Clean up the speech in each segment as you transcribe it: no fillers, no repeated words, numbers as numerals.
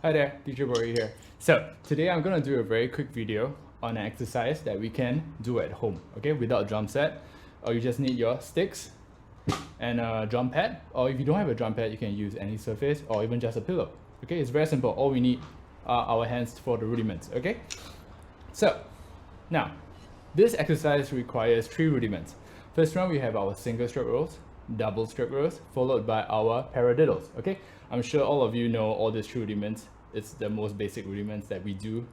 Hi there, Teacher Bori here. So today I'm going to do a very quick video on an exercise that we can do at home, okay, without a drum set. Or you just need your sticks and a drum pad, or if you don't have a drum pad, you can use any surface or even just a pillow. Okay, it's very simple. All we need are our hands for the rudiments, okay? So now, this exercise requires 3 rudiments. First one, we have our single stroke rolls, double stroke rolls, followed by our paradiddles, okay? I'm sure all of you know all these 3 rudiments. It's the most basic rudiments that we do,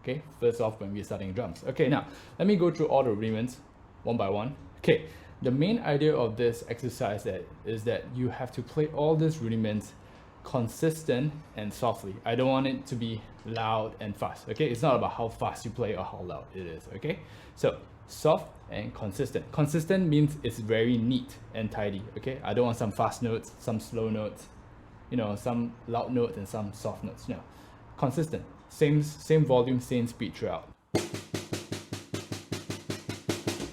okay? First off, when we're starting drums. Okay, now, let me go through all the rudiments one by one. Okay, the main idea of this exercise is that you have to play all these rudiments consistent and softly. I don't want it to be loud and fast, okay? It's not about how fast you play or how loud it is, okay? So soft and consistent. Consistent means it's very neat and tidy, okay? I don't want some fast notes, some slow notes, you know, some loud notes and some soft notes. No, consistent, same volume, same speed throughout.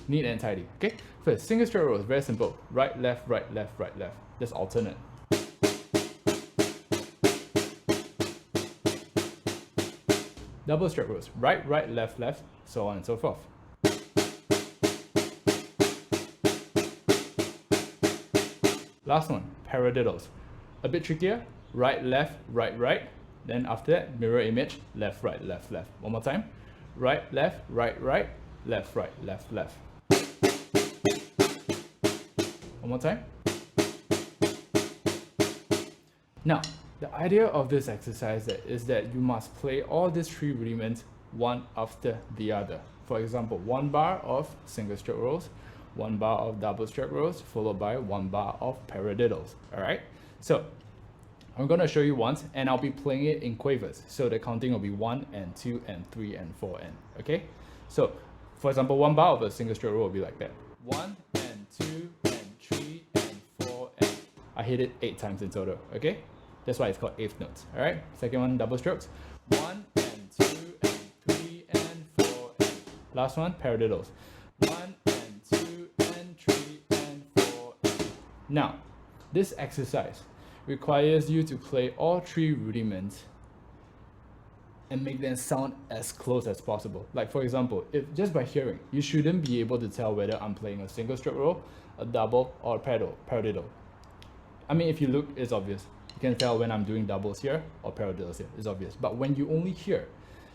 Neat and tidy, okay? First, single stroke roll is very simple. Right, left, right, left, right, left. Just alternate. Double stroke rolls, right, right, left, left, so on and so forth. Last one, paradiddles. A bit trickier, right, left, right, right. Then after that, mirror image, left, right, left, left. One more time, right, left, right, right, left, right, left, left. One more time. Now, the idea of this exercise is that you must play all these 3 rudiments one after the other. For example, 1 bar of single stroke rolls, 1 bar of double stroke rolls, followed by 1 bar of paradiddles. Alright? So, I'm going to show you once, and I'll be playing it in quavers. So the counting will be 1 and 2 and 3 and 4 and, okay? So, for example, 1 bar of a single stroke roll will be like that. 1 and 2 and 3 and 4 and... I hit it 8 times in total, okay? That's why it's called 8th notes, alright? Second one, double strokes. 1 and 2 and 3 and 4 and... Last one, paradiddles. 1 and 2 and 3 and 4 and... Now, this exercise requires you to play all 3 rudiments and make them sound as close as possible. Like for example, if just by hearing, you shouldn't be able to tell whether I'm playing a single stroke roll, a double, or a paradiddle. I mean, if you look, it's obvious. You can tell when I'm doing doubles here or paradiddles here, it's obvious. But when you only hear,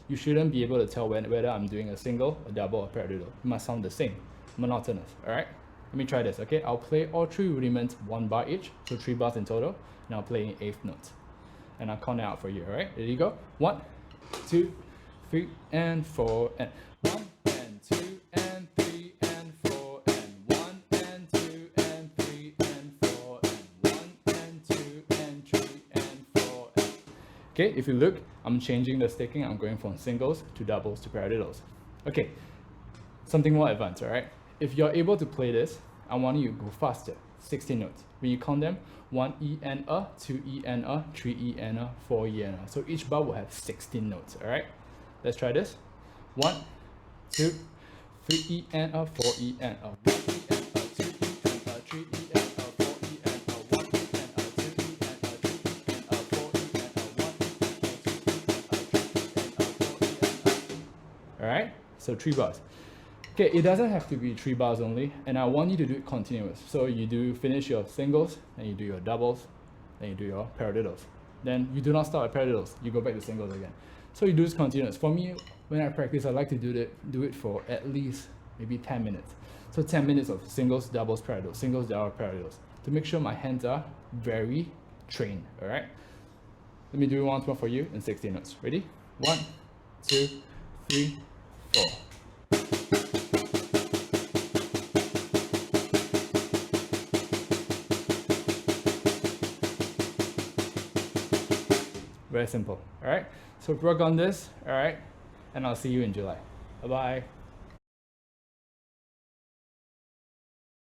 you shouldn't be able to tell whether I'm doing a single, a double, or paradiddle. It must sound the same, monotonous, alright? Let me try this, okay? I'll play all 3 rudiments 1 bar each, so 3 bars in total, and I'll play in 8th notes. And I'll count it out for you, alright? Ready to go? 1, 2, 3, and 4, and 1, and 2, and 3, and 4, and 1, and 2, and 3, and 4, and 1, and 2, and 3, and 4, and... Okay, if you look, I'm changing the sticking. I'm going from singles to doubles to paradiddles. Okay, something more advanced, alright? If you're able to play this, I want you to go faster. 16 notes. When you count them, 1 E and a, 2 E and a, 3 E and a, 4 E and a. So each bar will have 16 notes, alright? Let's try this. 1, 2, 3 E and a, 4 E and a, 1 E and a, 2 E and a, 3 E and a, 4 E and a, 1 E and a, 2 E and a, 3 E and a, 4 E and a, 1 E and a, 2 E and a, 3 E and a, 4 E and a. Alright? So 3 bars. Okay, it doesn't have to be 3 bars only, and I want you to do it continuous. So you do finish your singles, then you do your doubles, then you do your paradiddles. Then you do not stop at paradiddles, you go back to singles again. So you do this continuous. For me, when I practice, I like to do it for at least maybe 10 minutes. So 10 minutes of singles, doubles, paradiddles, singles, doubles, paradiddles, to make sure my hands are very trained, alright? Let me do it once more for you in 16 notes. Ready? 1, 2, 3, 4. Very simple, alright? So work on this, alright? And I'll see you in July. Bye-bye.